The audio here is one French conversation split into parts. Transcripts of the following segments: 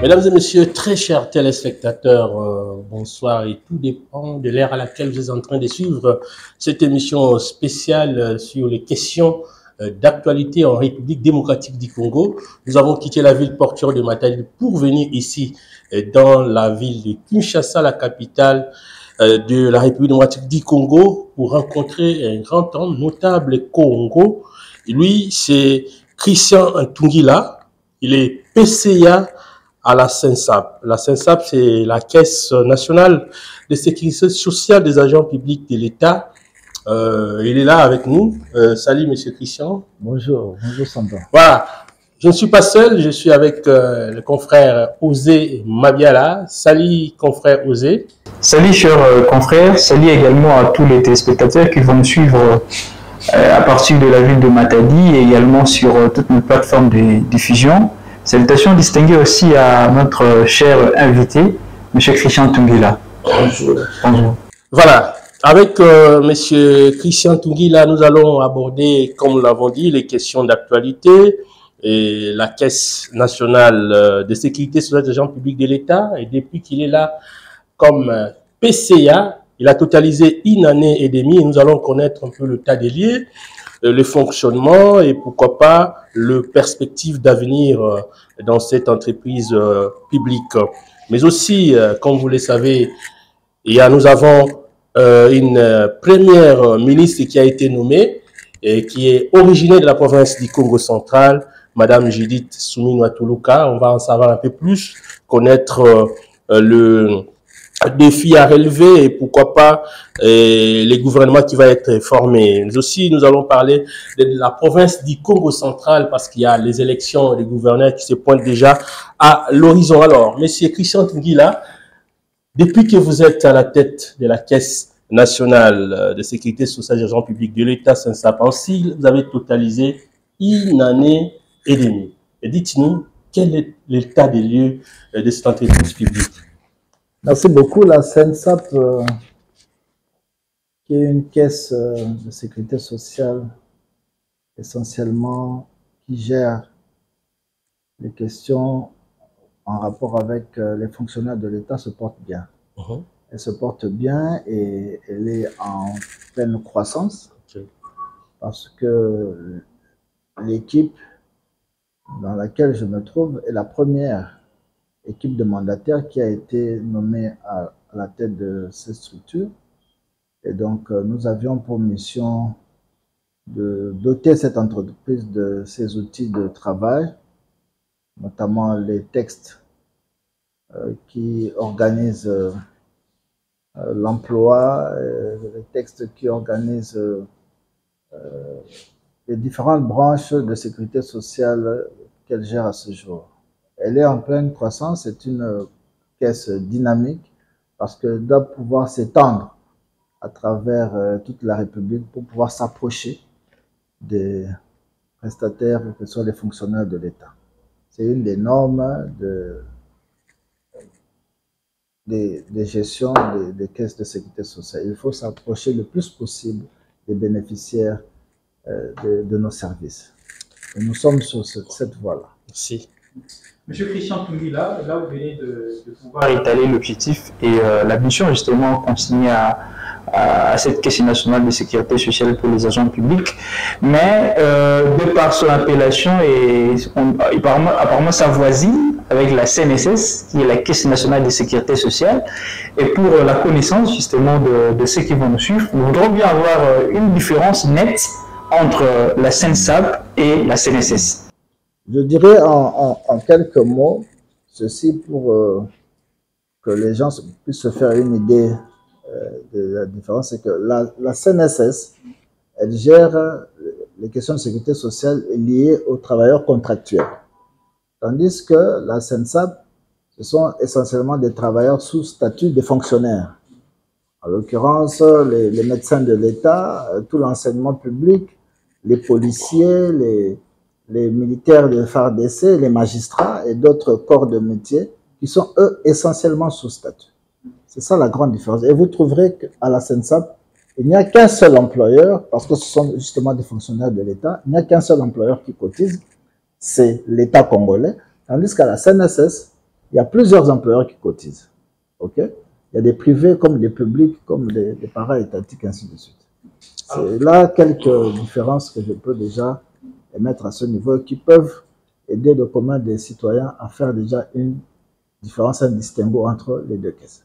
Mesdames et messieurs, très chers téléspectateurs, bonsoir, et tout dépend de l'ère à laquelle vous êtes en train de suivre cette émission spéciale sur les questions d'actualité en République démocratique du Congo. Nous avons quitté la ville portuaire de Matadi pour venir ici dans la ville de Kinshasa, la capitale de la République démocratique du Congo, pour rencontrer un grand homme notable Congo. Lui, c'est Christian Ntungila. Il est PCA à la CENSAP. La CENSAP, c'est la Caisse nationale de sécurité sociale des agents publics de l'État. Il est là avec nous. Salut, Monsieur Christian. Bonjour, bonjour Sandra. Voilà, je ne suis pas seul, je suis avec le confrère Osé Mabiala. Salut, confrère Osé. Salut, chers confrères. Salut également à tous les téléspectateurs qui vont nous suivre à partir de la ville de Matadi et également sur toutes nos plateformes de diffusion. Salutations distinguées aussi à notre cher invité, M. Christian Ntungila. Bonjour. Bonjour. Voilà, avec M. Christian Ntungila, nous allons aborder, comme nous l'avons dit, les questions d'actualité et la Caisse nationale de sécurité sociale des agents publics de l'État. Et depuis qu'il est là comme PCA, il a totalisé 1 année et demie et nous allons connaître un peu le tas des lieux, le fonctionnement et pourquoi pas le perspective d'avenir dans cette entreprise publique. Mais aussi, comme vous le savez, nous avons une première ministre qui a été nommée et qui est originaire de la province du Congo central, Madame Judith Suminwa-Tuluka. On va en savoir un peu plus, connaître le défi à relever et pourquoi pas les gouvernements qui vont être formés. Mais aussi, nous allons parler de la province du Congo central parce qu'il y a les élections des gouverneurs qui se pointent déjà à l'horizon. Alors, Monsieur Christian Ntungila, depuis que vous êtes à la tête de la Caisse nationale de sécurité sociale des agents publics de l'État, Saint-Sapansi, vous avez totalisé 1 année et demie. Et dites-nous, quel est l'état des lieux de cette entreprise publique? Merci beaucoup. La CENSAP, qui est une caisse de sécurité sociale essentiellement qui gère les questions en rapport avec les fonctionnaires de l'État, se porte bien. Elle se porte bien et elle est en pleine croissance parce que l'équipe dans laquelle je me trouve est la première équipe de mandataires qui a été nommée à la tête de cette structure. Et donc, nous avions pour mission de doter cette entreprise de ses outils de travail, notamment les textes qui organisent l'emploi, les textes qui organisent les différentes branches de sécurité sociale qu'elle gère à ce jour. Elle est en pleine croissance, c'est une caisse dynamique parce qu'elle doit pouvoir s'étendre à travers toute la République pour pouvoir s'approcher des prestataires, que ce soit les fonctionnaires de l'État. C'est une des normes de gestion des caisses de sécurité sociale. Il faut s'approcher le plus possible des bénéficiaires de nos services. Et nous sommes sur cette voie-là. Merci. Monsieur Christian Ntungila, là vous venez de pouvoir étaler l'objectif et la mission justement consignée à cette Caisse nationale de sécurité sociale pour les agents publics, mais de par son appellation et apparemment sa voisine avec la CNSS, qui est la Caisse nationale de sécurité sociale, et pour la connaissance justement de ceux qui vont nous suivre, nous voudrons bien avoir une différence nette entre la CENSAP et la CNSS. Je dirais en quelques mots, ceci pour que les gens puissent se faire une idée de la différence, c'est que la CNSS, elle gère les questions de sécurité sociale liées aux travailleurs contractuels. Tandis que la CENSAP, ce sont essentiellement des travailleurs sous statut de fonctionnaires. En l'occurrence, les médecins de l'État, tout l'enseignement public, les policiers, les militaires de FARDC, les magistrats et d'autres corps de métier qui sont, eux, essentiellement sous statut. C'est ça la grande différence. Et vous trouverez qu'à la CENSAP, il n'y a qu'un seul employeur, parce que ce sont justement des fonctionnaires de l'État, il n'y a qu'un seul employeur qui cotise, c'est l'État congolais. Tandis qu'à la CNSS, il y a plusieurs employeurs qui cotisent. Ok? Il y a des privés comme des publics, comme des para-étatiques, ainsi de suite. C'est là quelques différences que je peux déjà émettre à ce niveau qui peuvent aider le commun des citoyens à faire déjà une différence, un distinguo entre les deux caisses.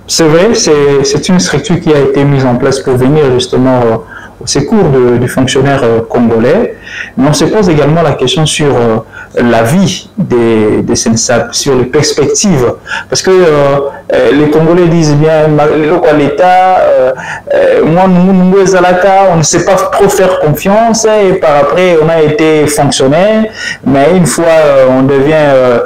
C'est vrai, c'est une structure qui a été mise en place pour venir justement au secours du fonctionnaire congolais. Mais on se pose également la question sur la vie des SENSAP, sur les perspectives. Parce que les Congolais disent bien, l'État, moi, nous, on ne sait pas trop faire confiance, et par après, on a été fonctionnaire, mais une fois on devient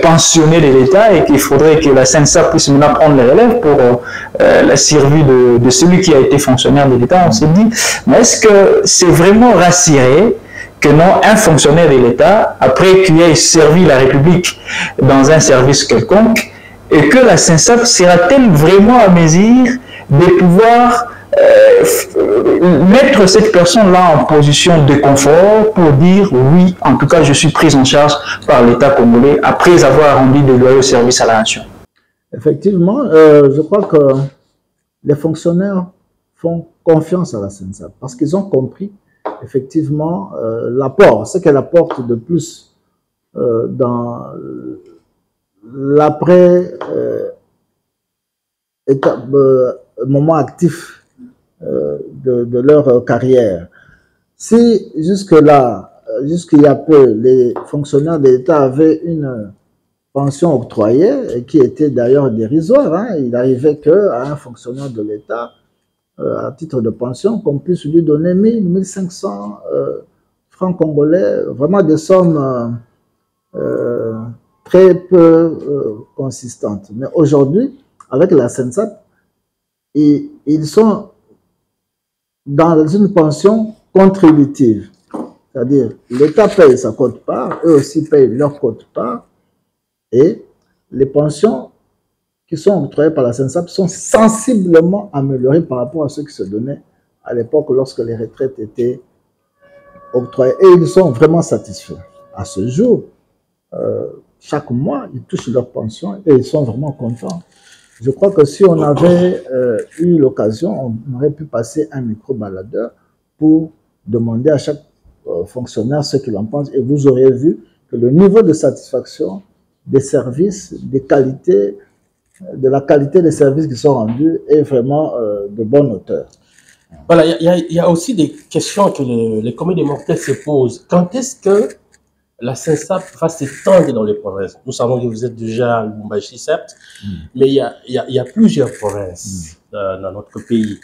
pensionné de l'État et qu'il faudrait que la SENSAP puisse maintenant prendre les relèves pour la survie de celui qui a été fonctionnaire de l'État, on se dit, mais est-ce que c'est vraiment rassuré que non, un fonctionnaire de l'État, après qu'il ait servi la République dans un service quelconque, et que la SENSAP sera-t-elle vraiment à mesure de pouvoir mettre cette personne-là en position de confort pour dire oui, en tout cas, je suis prise en charge par l'État congolais après avoir rendu de loyaux services à la nation? Effectivement, je crois que les fonctionnaires font confiance à la SENSAP parce qu'ils ont compris effectivement l'apport, ce qu'elle apporte de plus dans l'après moment actif de leur carrière. Si jusque-là, jusqu'il y a peu, les fonctionnaires de l'État avaient une pension octroyée, et qui était d'ailleurs dérisoire, hein, il n'arrivait qu'à un fonctionnaire de l'État, à titre de pension, qu'on puisse lui donner 1000, 1500 francs congolais, vraiment des sommes très peu consistantes. Mais aujourd'hui, avec la SENSAP, ils sont dans une pension contributive. C'est-à-dire, l'État paye sa quote-part, eux aussi payent leur quote-part, et les pensions qui sont octroyées par la SENSAP sont sensiblement améliorées par rapport à ceux qui se donnaient à l'époque lorsque les retraites étaient octroyées. Et ils sont vraiment satisfaits. À ce jour, chaque mois, ils touchent leur pension et ils sont vraiment contents. Je crois que si on avait eu l'occasion, on aurait pu passer un micro-baladeur pour demander à chaque fonctionnaire ce qu'il en pense. Et vous auriez vu que le niveau de satisfaction des services, des qualités, de la qualité des services qui sont rendus est vraiment de bonne hauteur. Voilà, il y a aussi des questions que les communs des mortels se posent. Quand est-ce que la SENSAP va s'étendre dans les provinces? Nous savons que vous êtes déjà à Lubumbashi, certes, mais il y a plusieurs provinces dans notre pays,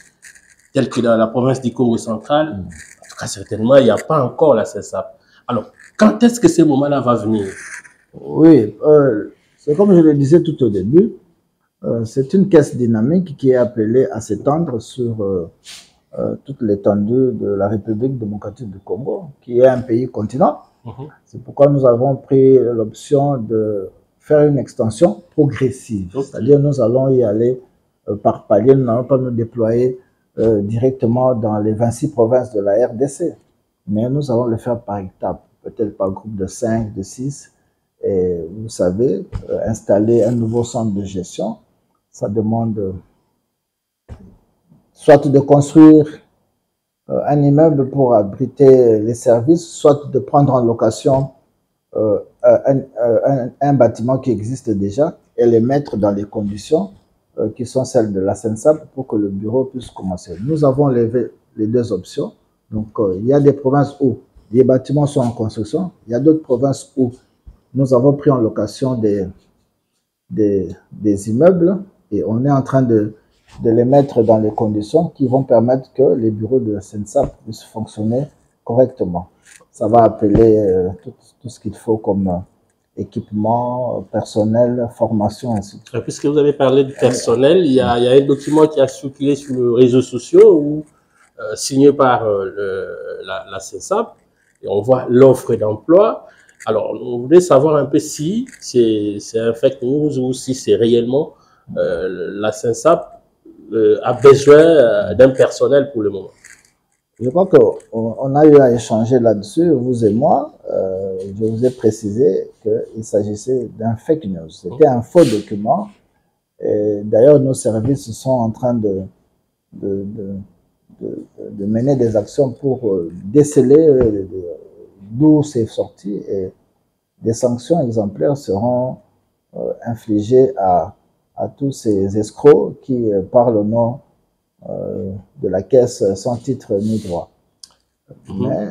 telles que dans la province du Congo central. En tout cas, certainement, il n'y a pas encore la SENSAP. Alors, quand est-ce que ce moment-là va venir? Oui, c'est comme je le disais tout au début, c'est une caisse dynamique qui est appelée à s'étendre sur toute l'étendue de la République démocratique du Congo, qui est un pays continent. C'est pourquoi nous avons pris l'option de faire une extension progressive. C'est-à-dire nous allons y aller par palier, nous n'allons pas nous déployer directement dans les 26 provinces de la RDC, mais nous allons le faire par étapes, peut-être par groupe de 5, de 6. Et vous savez, installer un nouveau centre de gestion, ça demande soit de construire un immeuble pour abriter les services, soit de prendre en location un bâtiment qui existe déjà et les mettre dans les conditions qui sont celles de la SENSAP pour que le bureau puisse commencer. Nous avons levé les deux options. Donc, il y a des provinces où les bâtiments sont en construction, il y a d'autres provinces où nous avons pris en location des immeubles et on est en train de les mettre dans les conditions qui vont permettre que les bureaux de la SENSAP puissent fonctionner correctement. Ça va appeler tout ce qu'il faut comme équipement, personnel, formation, ainsi de suite. Puisque vous avez parlé du personnel, il y a un document qui a circulé sur les réseaux sociaux signé par la SENSAP et on voit l'offre d'emploi. Alors, on voulait savoir un peu si c'est un fake news ou si c'est réellement la SENSAP a besoin d'un personnel pour le moment. Je crois qu'on a eu à échanger là-dessus, vous et moi. Je vous ai précisé qu'il s'agissait d'un fake news. C'était un faux document. D'ailleurs, nos services sont en train de mener des actions pour déceler d'où c'est sorti, et des sanctions exemplaires seront infligées à tous ces escrocs qui parlent au nom de la caisse sans titre ni droit. Mais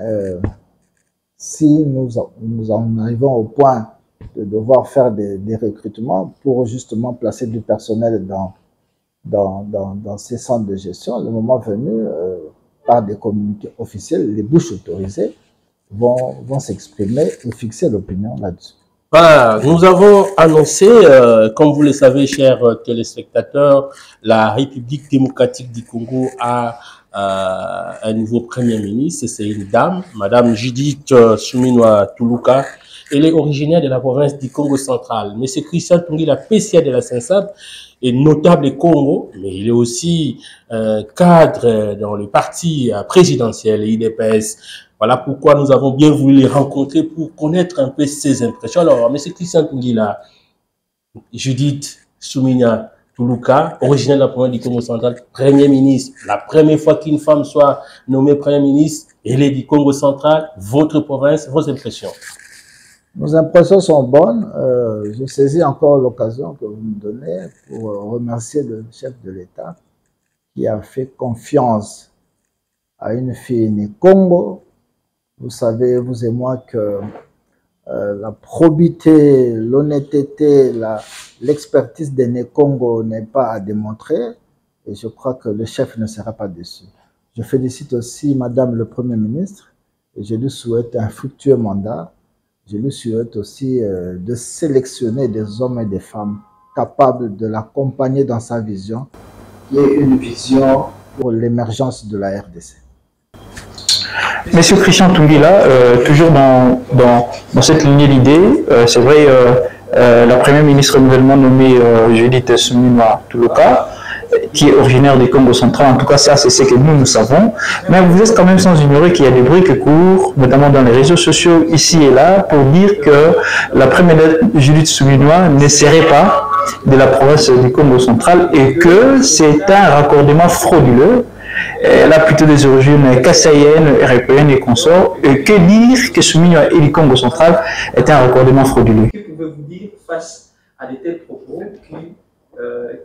si nous en arrivons au point de devoir faire des recrutements pour justement placer du personnel dans ces centres de gestion, le moment venu, par des communiqués officiels, les bouches autorisées vont s'exprimer et fixer l'opinion là-dessus. Voilà, nous avons annoncé, comme vous le savez, chers téléspectateurs, la République démocratique du Congo a un nouveau Premier ministre. C'est une dame, Madame Judith Suminwa Tuluka. Elle est originaire de la province du Congo central. Monsieur Christian Tungi, la PCA de la Saint-Sab, est notable au Congo, mais il est aussi cadre dans le parti présidentiel, l'IDPS. Voilà pourquoi nous avons bien voulu les rencontrer pour connaître un peu ses impressions. Alors, M. Christian Tungila, Judith Suminwa Tuluka, originaire de la province du Congo central, Premier ministre, la première fois qu'une femme soit nommée Premier ministre, elle est du Congo central, votre province, vos impressions? Nos impressions sont bonnes. Je saisis encore l'occasion que vous me donnez pour remercier le chef de l'État qui a fait confiance à une fille née Congo. Vous savez, vous et moi, que la probité, l'honnêteté, l'expertise des nés Congo n'est pas à démontrer, et je crois que le chef ne sera pas déçu. Je félicite aussi Madame le Premier ministre et je lui souhaite un fructueux mandat. Je lui souhaite aussi de sélectionner des hommes et des femmes capables de l'accompagner dans sa vision, qui est une vision pour l'émergence de la RDC. Monsieur Christian Tungila, toujours dans cette lignée d'idées, c'est vrai, la première ministre nouvellement nommée Judith Suminwa Tuluka, qui est originaire du Congo central, en tout cas ça c'est ce que nous savons, mais vous êtes quand même sans ignorer qu'il y a des bruits qui courent, notamment dans les réseaux sociaux ici et là, pour dire que la première Judith Suminwa ne serait pas de la province du Congo central et que c'est un raccordement frauduleux. Elle a plutôt des origines kassaïennes, européennes et consorts. Et que dire que Suminwa et le Congo central est un raccordement frauduleux? Que pouvez-vous dire face à des tels propos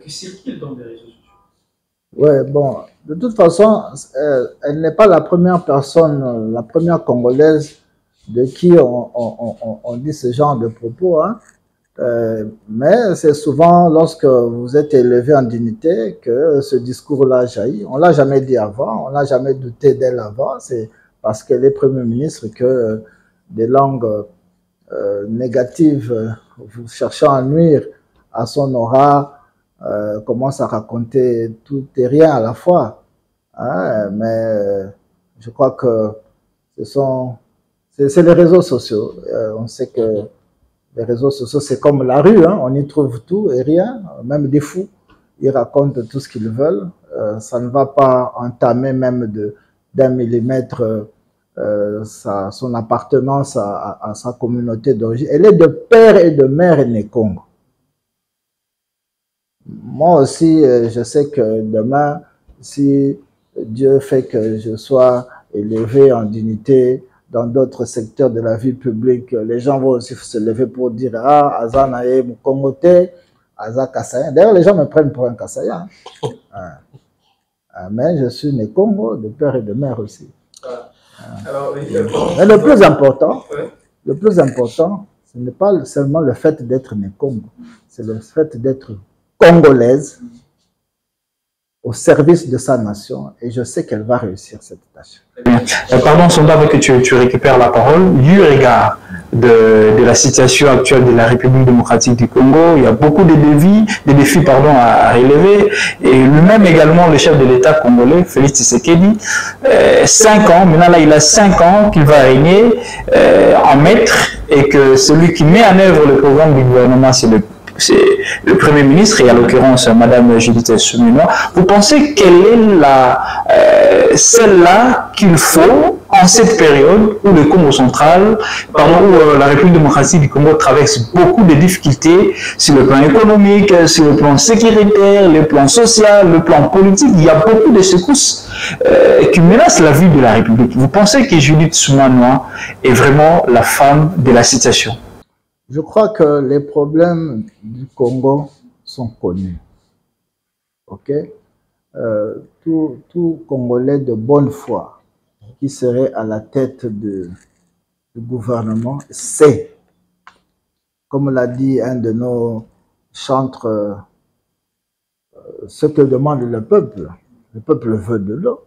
qui circulent dans les réseaux sociaux? Oui, bon, de toute façon, elle n'est pas la première personne, la première Congolaise de qui on dit ce genre de propos, hein. Mais c'est souvent lorsque vous êtes élevé en dignité que ce discours-là jaillit. On ne l'a jamais dit avant, on n'a jamais douté d'elle avant. C'est parce qu'elle est Premier ministre que des langues négatives, cherchant à nuire à son aura, commencent à raconter tout et rien à la fois. Hein, mais je crois que c'est les réseaux sociaux. On sait que les réseaux sociaux, c'est comme la rue, hein, on y trouve tout et rien, même des fous. Ils racontent tout ce qu'ils veulent. Ça ne va pas entamer même d'un millimètre son appartenance à sa communauté d'origine. Elle est de père et de mère née Congo. Moi aussi, je sais que demain, si Dieu fait que je sois élevé en dignité dans d'autres secteurs de la vie publique, les gens vont aussi se lever pour dire « Ah, Aza nae Mukongote, Aza Kassaïen ». D'ailleurs, les gens me prennent pour un Kassaïen. Mais je suis né Congo, de père et de mère aussi. Alors, mais le plus important, ce n'est pas seulement le fait d'être né Congo, c'est le fait d'être congolaise au service de sa nation, et je sais qu'elle va réussir cette tâche. Pardon, Sondave, que tu récupères la parole. Du regard de la situation actuelle de la République démocratique du Congo, il y a beaucoup de défis à relever. Et lui-même également, le chef de l'État congolais, Félix Tshisekedi, 5 ans, maintenant là, il a 5 ans qu'il va régner en maître, et que celui qui met en œuvre le programme du gouvernement, c'est le c'est le Premier ministre et à l'occurrence Madame Judith Suminwa. Vous pensez quelle est celle-là qu'il faut en cette période où le Congo central, où la République démocratique du Congo traverse beaucoup de difficultés sur le plan économique, sur le plan sécuritaire, le plan social, le plan politique. Il y a beaucoup de secousses qui menacent la vie de la République. Vous pensez que Judith Suminwa est vraiment la femme de la situation? Je crois que les problèmes du Congo sont connus. Ok? Tout Congolais de bonne foi qui serait à la tête du gouvernement sait, comme l'a dit un de nos chantres, ce que demande le peuple. Le peuple veut de l'eau,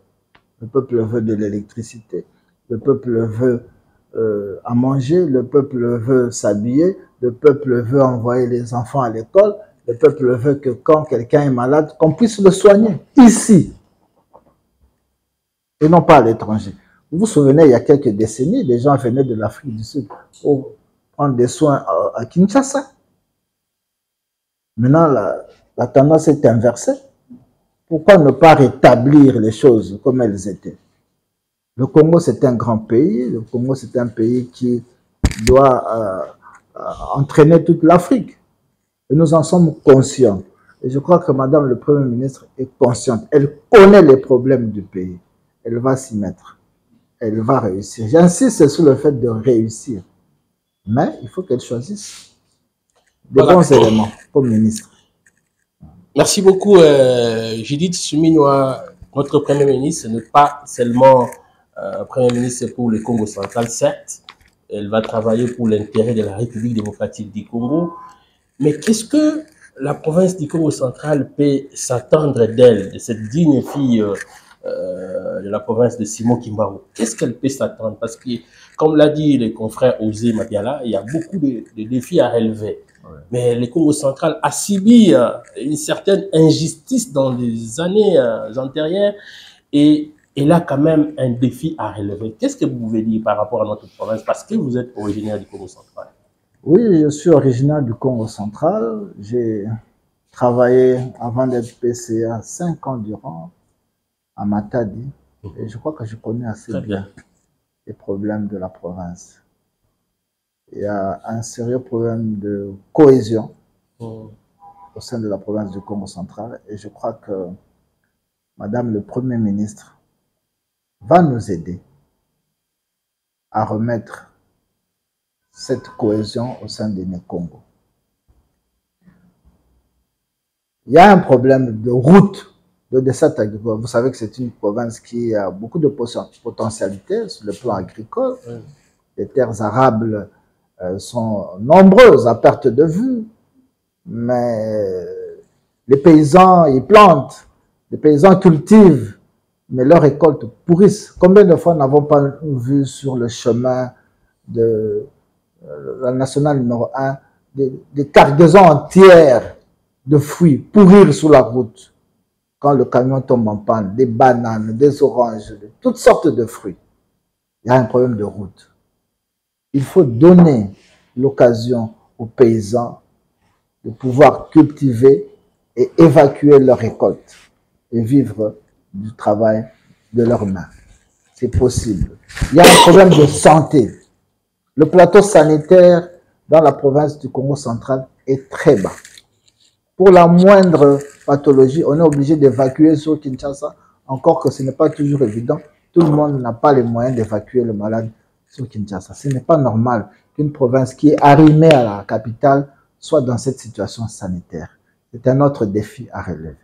le peuple veut de l'électricité, le peuple veut à manger, le peuple veut s'habiller, le peuple veut envoyer les enfants à l'école, le peuple veut que quand quelqu'un est malade, qu'on puisse le soigner ici et non pas à l'étranger. Vous vous souvenez, il y a quelques décennies, les gens venaient de l'Afrique du Sud pour prendre des soins à Kinshasa. Maintenant, la tendance est inversée. Pourquoi ne pas rétablir les choses comme elles étaient? Le Congo, c'est un grand pays. Le Congo, c'est un pays qui doit entraîner toute l'Afrique. Et nous en sommes conscients. Et je crois que Madame le Premier ministre est consciente. Elle connaît les problèmes du pays. Elle va s'y mettre. Elle va réussir. J'insiste sur le fait de réussir. Mais il faut qu'elle choisisse des bons éléments comme ministre. Merci beaucoup, Judith Suminwa. Notre Premier ministre n'est pas seulement Premier ministre pour le Congo central, certes. Elle va travailler pour l'intérêt de la République démocratique du Congo. Mais qu'est-ce que la province du Congo central peut s'attendre d'elle, de cette digne fille de la province de Simon Kimbarou? Qu'est-ce qu'elle peut s'attendre? Parce que, comme l'a dit le confrère Osé Mabiala, il y a beaucoup de défis à relever. Ouais. Mais le Congo central a subi une certaine injustice dans les années antérieures et elle a quand même un défi à relever. Qu'est-ce que vous pouvez dire par rapport à notre province? Parce que vous êtes originaire du Congo central. Oui, je suis originaire du Congo central. J'ai travaillé avant d'être PCA 5 ans durant à Matadi. Et je crois que je connais assez bien les problèmes de la province. Il y a un sérieux problème de cohésion au sein de la province du Congo central. Et je crois que Madame le Premier ministre va nous aider à remettre cette cohésion au sein de Congo. Il y a un problème de route de dessert agricole. Vous savez que c'est une province qui a beaucoup de potentialités sur le plan agricole. Les terres arables sont nombreuses à perte de vue, mais les paysans, ils plantent, les paysans cultivent, mais leurs récoltes pourrissent. Combien de fois n'avons pas vu sur le chemin de la nationale numéro 1 des cargaisons entières de fruits pourrir sur la route quand le camion tombe en panne, des bananes, des oranges, toutes sortes de fruits. Il y a un problème de route. Il faut donner l'occasion aux paysans de pouvoir cultiver et évacuer leurs récoltes et vivre du travail de leurs mains. C'est possible. Il y a un problème de santé. Le plateau sanitaire dans la province du Congo central est très bas. Pour la moindre pathologie, on est obligé d'évacuer sur Kinshasa, encore que ce n'est pas toujours évident. Tout le monde n'a pas les moyens d'évacuer le malade sur Kinshasa. Ce n'est pas normal qu'une province qui est arrimée à la capitale soit dans cette situation sanitaire. C'est un autre défi à relever.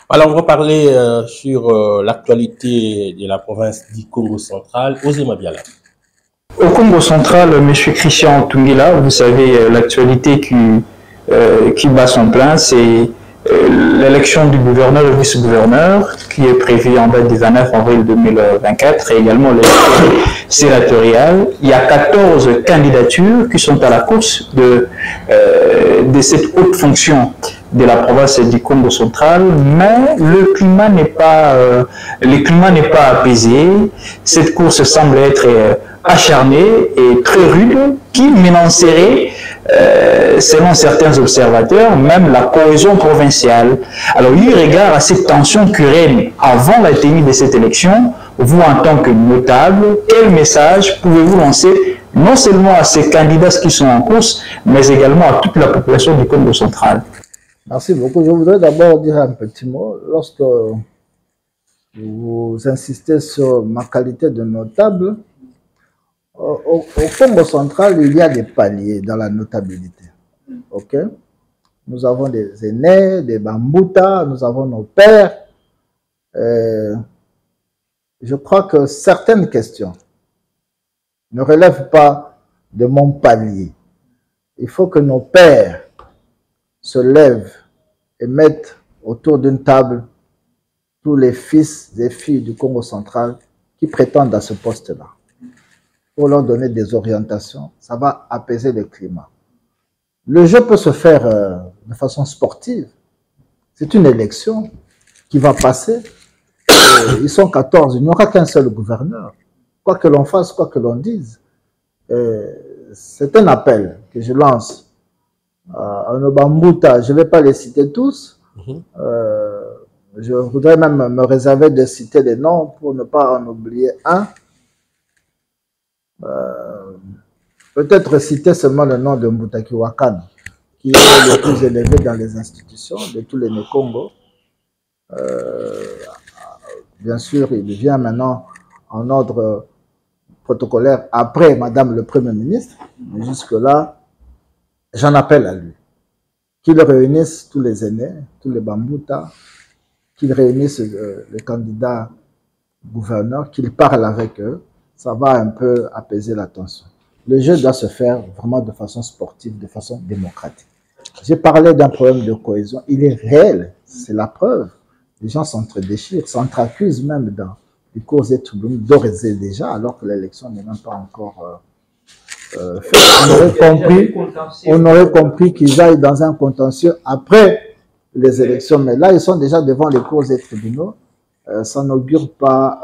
Alors, on va parler sur l'actualité de la province du Congo central. Osé Mabiala. Au Congo central, M. Christian Tungila, vous savez, l'actualité qui bat son plein, c'est l'élection du gouverneur et vice-gouverneur qui est prévue en date du 29 avril 2024 et également l'élection sénatoriale. Il y a 14 candidatures qui sont à la course de cette haute fonction de la province du Congo central, mais le climat n'est pas apaisé. Cette course semble être acharnée et très rude, qui menacerait selon certains observateurs, même la cohésion provinciale. Alors, eu égard à cette tension qui règne avant la tenue de cette élection, vous, en tant que notable, quel message pouvez-vous lancer non seulement à ces candidats qui sont en course, mais également à toute la population du Congo central? Merci beaucoup. Je voudrais d'abord dire un petit mot. Lorsque vous insistez sur ma qualité de notable, au Congo central, il y a des paliers dans la notabilité. Ok? Nous avons des aînés, des bamboutas, nous avons nos pères. Je crois que certaines questions ne relèvent pas de mon palier. Il faut que nos pères se lèvent et mettent autour d'une table tous les fils et filles du Congo central qui prétendent à ce poste-là, pour leur donner des orientations. Ça va apaiser le climat. Le jeu peut se faire de façon sportive. C'est une élection qui va passer. Ils sont 14, il n'y aura qu'un seul gouverneur. Quoi que l'on fasse, quoi que l'on dise. C'est un appel que je lance à nos bamboutas. Je ne vais pas les citer tous. Je voudrais même me réserver de citer les noms pour ne pas en oublier un. Peut-être citer seulement le nom de Mbutaki Wakana, qui est le plus élevé dans les institutions de tous les Congo. Bien sûr, il vient maintenant en ordre protocolaire après Madame le Premier ministre, mais jusque-là, j'en appelle à lui. Qu'il réunisse tous les aînés, tous les bamboutas, qu'il réunisse les candidats gouverneurs, qu'il parle avec eux. Ça va un peu apaiser la tension. Le jeu doit se faire vraiment de façon sportive, de façon démocratique. J'ai parlé d'un problème de cohésion. Il est réel, c'est la preuve. Les gens s'entre-déchirent, s'entre-accusent même dans les cours et tout, d'ores et déjà, alors que l'élection n'est même pas encore faite. On aurait compris qu'ils aillent dans un contentieux après les élections, mais là, ils sont déjà devant les cours et tribunaux. Ça n'augure pas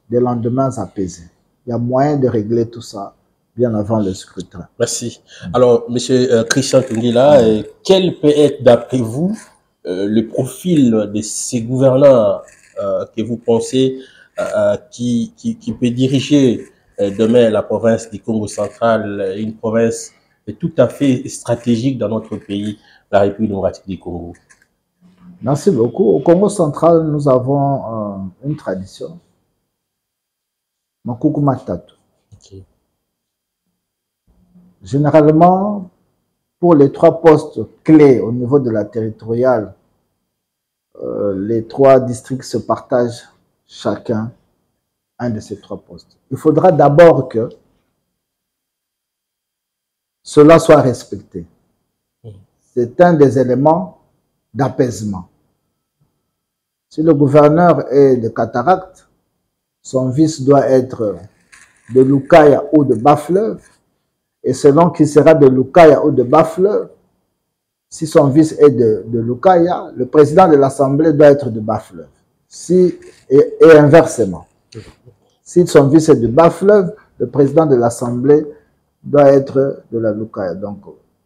des lendemains apaisés. Il y a moyen de régler tout ça bien avant le scrutin. Merci. Alors, M. Christian Tungila, quel peut être, d'après vous, le profil de ces gouverneurs que vous pensez qui peut diriger demain la province du Congo central, une province tout à fait stratégique dans notre pays, la République démocratique du Congo? Merci beaucoup. Au Congo central, nous avons une tradition. Makuku Matatu. Okay. Généralement, pour les 3 postes clés au niveau de la territoriale, les 3 districts se partagent chacun un de ces 3 postes. Il faudra d'abord que cela soit respecté. C'est un des éléments d'apaisement. Si le gouverneur est de Cataracte, son vice doit être de Lukaya ou de Bas-Fleuve, et selon qu'il sera de Lukaya ou de Bas-Fleuve, si son vice est de Lukaya, le président de l'Assemblée doit être de Bas-Fleuve. Et inversement. Si son vice est de Bas-Fleuve, le président de l'Assemblée doit être de la Lukaya. Donc,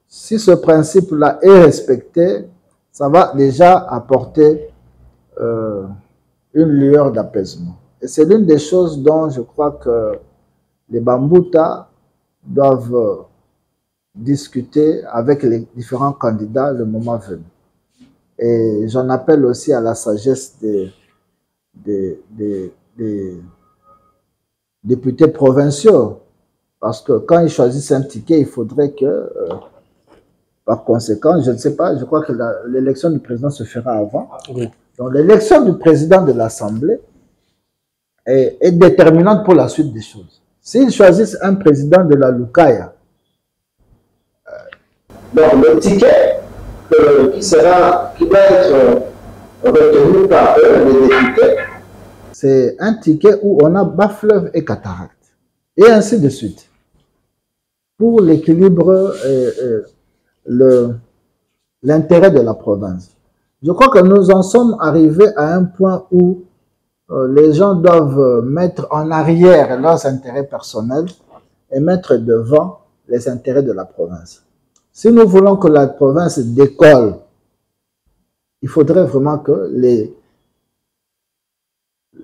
si ce principe-là est respecté, ça va déjà apporter une lueur d'apaisement. Et c'est l'une des choses dont je crois que les bamboutas doivent discuter avec les différents candidats le moment venu. Et j'en appelle aussi à la sagesse des députés provinciaux. Parce que quand ils choisissent un ticket, il faudrait que, par conséquent, je ne sais pas, je crois que l'élection du président se fera avant. Oui. Donc l'élection du président de l'Assemblée est déterminante pour la suite des choses. S'ils choisissent un président de la Lukaya, donc le ticket qui va être retenu par eux, les députés, c'est un ticket où on a Bas-Fleuve et Cataracte, et ainsi de suite. Pour l'équilibre l'intérêt de la province. Je crois que nous en sommes arrivés à un point où les gens doivent mettre en arrière leurs intérêts personnels et mettre devant les intérêts de la province. Si nous voulons que la province décolle, il faudrait vraiment que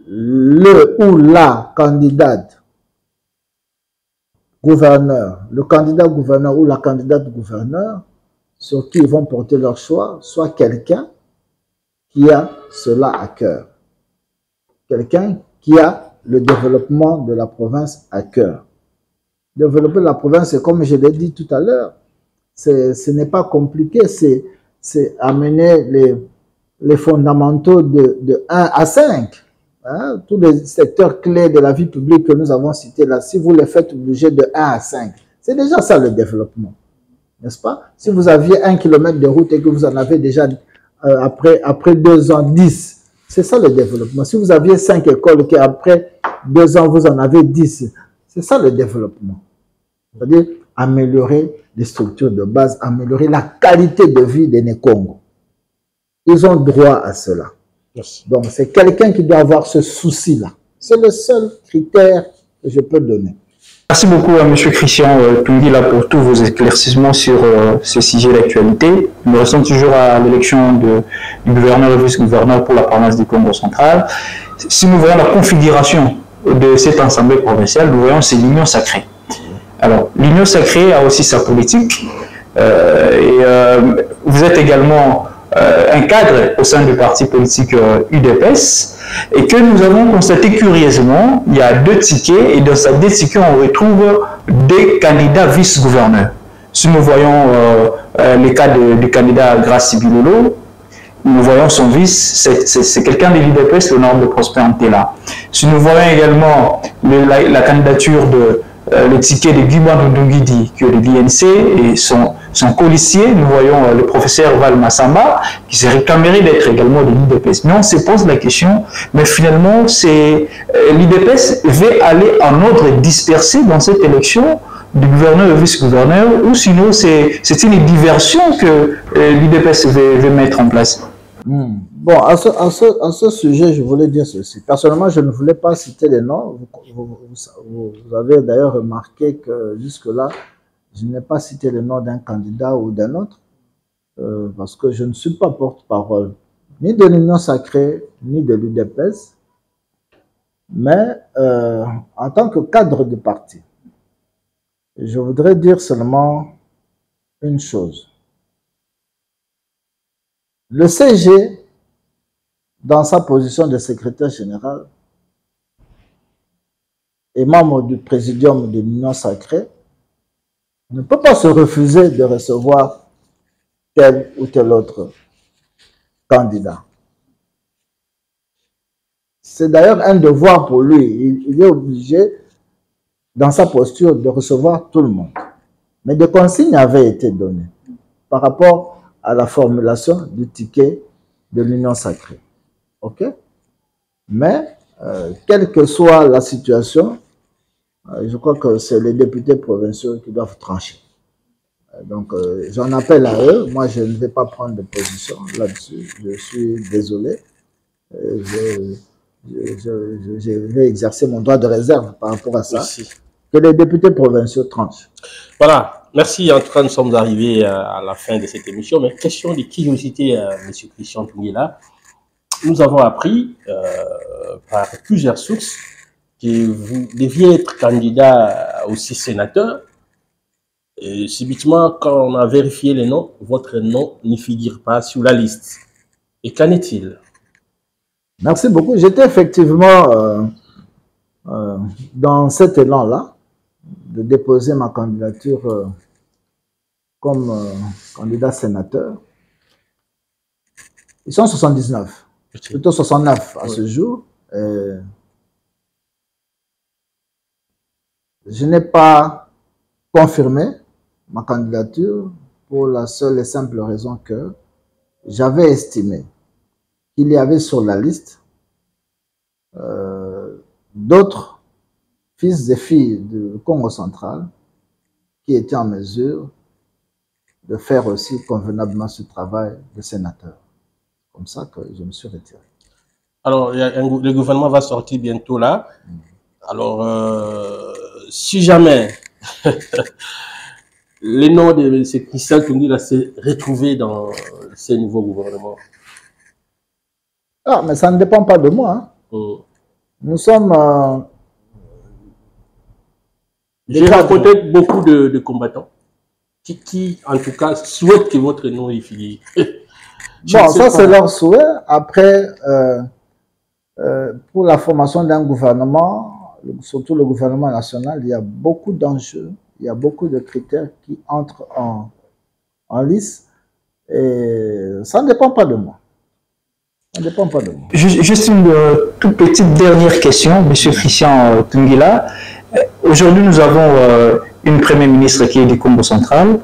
le ou la candidate gouverneur, le candidat gouverneur ou la candidate gouverneur sur qui ils vont porter leur choix, soit quelqu'un qui a cela à cœur. Quelqu'un qui a le développement de la province à cœur. Développer la province, comme je l'ai dit tout à l'heure, ce n'est pas compliqué, c'est amener les fondamentaux de 1 à 5. Hein, tous les secteurs clés de la vie publique que nous avons cités là, si vous les faites bouger de 1 à 5, c'est déjà ça le développement, n'est-ce pas? Si vous aviez 1 kilomètre de route et que vous en avez déjà après 2 ans 10, c'est ça le développement. Si vous aviez 5 écoles et après 2 ans vous en avez 10, c'est ça le développement. C'est-à-dire améliorer les structures de base, améliorer la qualité de vie des Nékongo. Ils ont droit à cela. Merci. Donc, c'est quelqu'un qui doit avoir ce souci-là. C'est le seul critère que je peux donner. Merci beaucoup à M. Christian Tungila pour tous vos éclaircissements sur ce sujet d'actualité. Nous restons toujours à l'élection du gouverneur et vice-gouverneur pour la province du Congo central. Si nous voyons la configuration de cette assemblée provinciale, nous voyons c'est l'union sacrée. Alors, l'union sacrée a aussi sa politique. Vous êtes également un cadre au sein du parti politique UDPS et que nous avons constaté curieusement, il y a 2 tickets et dans ces 2 tickets, on retrouve des candidats vice-gouverneurs. Si nous voyons les cas du candidat Gracie Bilolo, nous voyons son vice, c'est quelqu'un de l'UDPS, l'honorable Prosper Antela. Si nous voyons également la candidature le ticket de Guy Bandundungidi, qui est de l'INC, et son colissier, nous voyons le professeur Val Massamba, qui s'est réclamé d'être également de l'IDPS. Mais on se pose la question, mais finalement, l'IDPS veut aller en ordre dispersé dans cette élection du gouverneur et vice-gouverneur, ou sinon c'est une diversion que l'IDPS veut mettre en place. Bon, à ce sujet, je voulais dire ceci. Personnellement, je ne voulais pas citer les noms. Vous avez d'ailleurs remarqué que jusque-là, je n'ai pas cité le nom d'un candidat ou d'un autre, parce que je ne suis pas porte-parole ni de l'Union sacrée, ni de l'UDPS, mais en tant que cadre du parti, je voudrais dire seulement une chose. Le CG, dans sa position de secrétaire général et membre du présidium de l'Union sacrée, ne peut pas se refuser de recevoir tel ou tel autre candidat. C'est d'ailleurs un devoir pour lui. Il est obligé, dans sa posture, de recevoir tout le monde. Mais des consignes avaient été données par rapport à la formulation du ticket de l'Union sacrée. OK? Mais, quelle que soit la situation, je crois que c'est les députés provinciaux qui doivent trancher. Donc, j'en appelle à eux. Moi, je ne vais pas prendre de position là-dessus. Je suis désolé. Je vais exercer mon droit de réserve par rapport à ça. Merci. Que les députés provinciaux tranchent. Voilà. Merci. En tout cas, nous sommes arrivés à la fin de cette émission. Mais question de curiosité, M. Christian Tungila. Nous avons appris par plusieurs sources que vous deviez être candidat aussi sénateur. Et subitement, quand on a vérifié les noms, votre nom n'y figure pas sur la liste. Et qu'en est-il? Merci beaucoup. J'étais effectivement dans cet élan-là de déposer ma candidature comme candidat sénateur. Ils sont 79, plutôt 69 à ce jour. Je n'ai pas confirmé ma candidature pour la seule et simple raison que j'avais estimé qu'il y avait sur la liste d'autres fils et filles du Congo central qui étaient en mesure de faire aussi convenablement ce travail de sénateur. Comme ça que je me suis retiré. Alors, le gouvernement va sortir bientôt là. Alors, si jamais le nom de M. Christian Tungila s'est retrouvé dans ces nouveaux gouvernements? Ah, mais ça ne dépend pas de moi. Hein. Nous sommes... J'ai rencontré beaucoup de combattants qui, en tout cas, souhaitent que votre nom y figure. Bon, ça c'est leur souhait. Après, pour la formation d'un gouvernement, surtout le gouvernement national, il y a beaucoup d'enjeux, il y a beaucoup de critères qui entrent en lice. Et ça ne dépend pas de moi. Ça ne dépend pas de moi. Juste une toute petite dernière question, M. Christian Tungila. Aujourd'hui, nous avons une première ministre qui est du Congo central.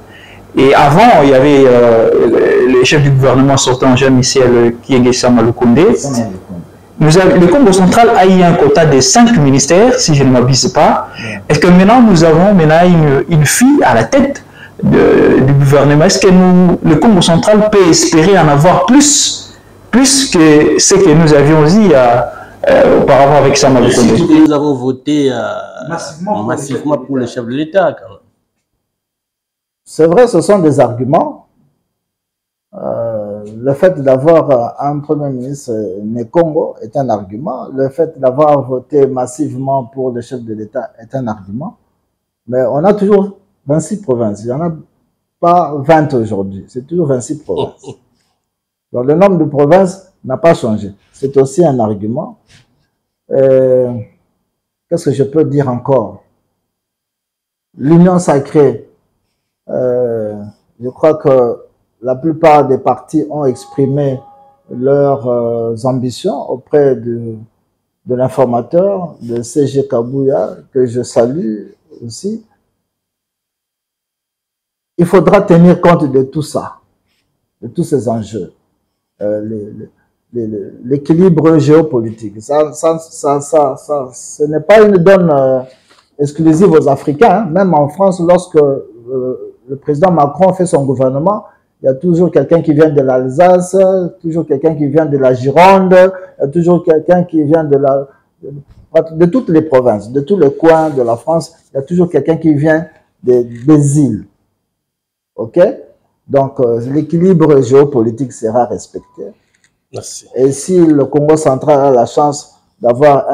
Et avant, il y avait le chef du gouvernement sortant, Jean-Michel Kiegesa Malukonde. Le Congo central a eu un quota de 5 ministères, si je ne m'abuse pas. Est-ce que maintenant, nous avons une fille à la tête du gouvernement? Est-ce que le Congo central peut espérer en avoir plus que ce que nous avions dit auparavant avec Sama Lukonde? Nous avons voté massivement pour le chef de l'État. C'est vrai, ce sont des arguments. Le fait d'avoir un Premier ministre né Congo est un argument. Le fait d'avoir voté massivement pour le chef de l'État est un argument. Mais on a toujours 26 provinces. Il n'y en a pas 20 aujourd'hui. C'est toujours 26 provinces. Donc le nombre de provinces n'a pas changé. C'est aussi un argument. Qu'est-ce que je peux dire encore? L'union sacrée, je crois que la plupart des partis ont exprimé leurs ambitions auprès de l'informateur, de C.G. Kabouya, que je salue aussi. Il faudra tenir compte de tout ça, de tous ces enjeux. L'équilibre géopolitique. Ce n'est pas une donne exclusive aux Africains. Hein. Même en France, lorsque le président Macron fait son gouvernement, il y a toujours quelqu'un qui vient de l'Alsace, toujours quelqu'un qui vient de la Gironde, il y a toujours quelqu'un qui vient de toutes les provinces, de tous les coins de la France, il y a toujours quelqu'un qui vient des îles. OK? Donc, l'équilibre géopolitique sera respecté. Merci. Et si le Congo central a la chance d'avoir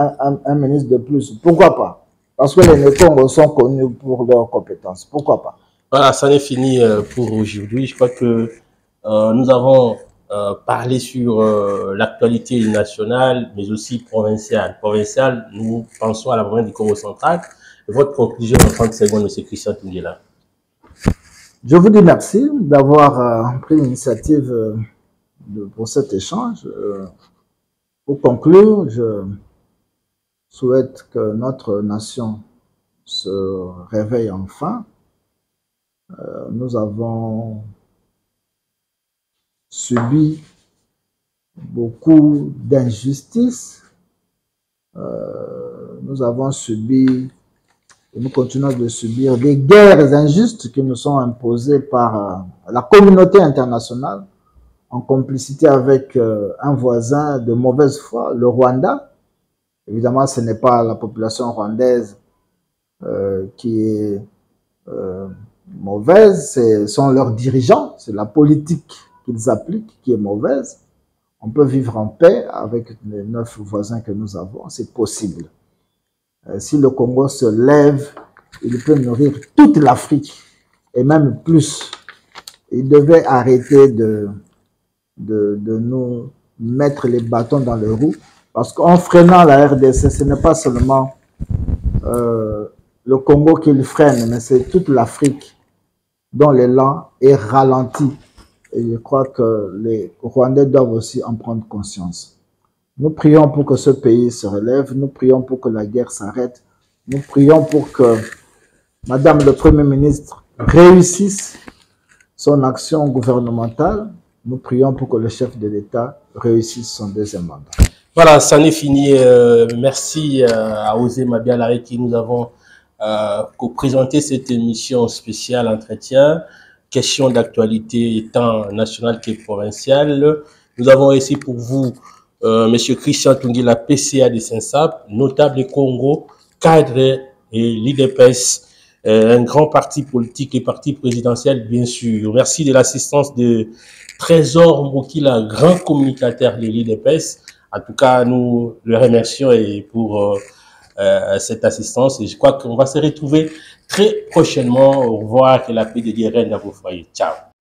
un ministre de plus, pourquoi pas? Parce que les Congos sont connus pour leurs compétences. Pourquoi pas? Voilà, ça n'est fini pour aujourd'hui. Je crois que nous avons parlé sur l'actualité nationale, mais aussi provinciale. Provinciale, nous pensons à la province du Congo central. Votre conclusion en 30 secondes, M. Christian Tungila. Je vous dis merci d'avoir pris l'initiative pour cet échange. Pour conclure, je souhaite que notre nation se réveille enfin. Nous avons subi beaucoup d'injustices. Nous avons subi et nous continuons de subir des guerres injustes qui nous sont imposées par la communauté internationale en complicité avec un voisin de mauvaise foi, le Rwanda. Évidemment, ce n'est pas la population rwandaise qui est mauvaise, ce sont leurs dirigeants, c'est la politique qu'ils appliquent qui est mauvaise. On peut vivre en paix avec les 9 voisins que nous avons, c'est possible. Si le Congo se lève, il peut nourrir toute l'Afrique et même plus. Il devait arrêter de nous mettre les bâtons dans les roues parce qu'en freinant la RDC, ce n'est pas seulement le Congo qu'il freine, mais c'est toute l'Afrique dont l'élan est ralenti. Et je crois que les Rwandais doivent aussi en prendre conscience. Nous prions pour que ce pays se relève, nous prions pour que la guerre s'arrête, nous prions pour que Madame le Premier ministre réussisse son action gouvernementale, nous prions pour que le chef de l'État réussisse son deuxième mandat. Voilà, ça n'est fini. Merci à Osé Mabialari qui nous avons présenté cette émission spéciale entretien, question d'actualité tant nationale que provinciale. Nous avons réussi pour vous Monsieur Christian Tungila, PCA de Saint-Sap, notable Congo, cadre et l'IDPS un grand parti politique, les partis présidentiels, bien sûr. Merci de l'assistance de Trésor Mbokila, grand communicateur de l'IDPS. En tout cas, nous le remercions et pour cette assistance. Et je crois qu'on va se retrouver très prochainement. Au revoir, que la paix de Dieu règne dans vos foyers. Ciao.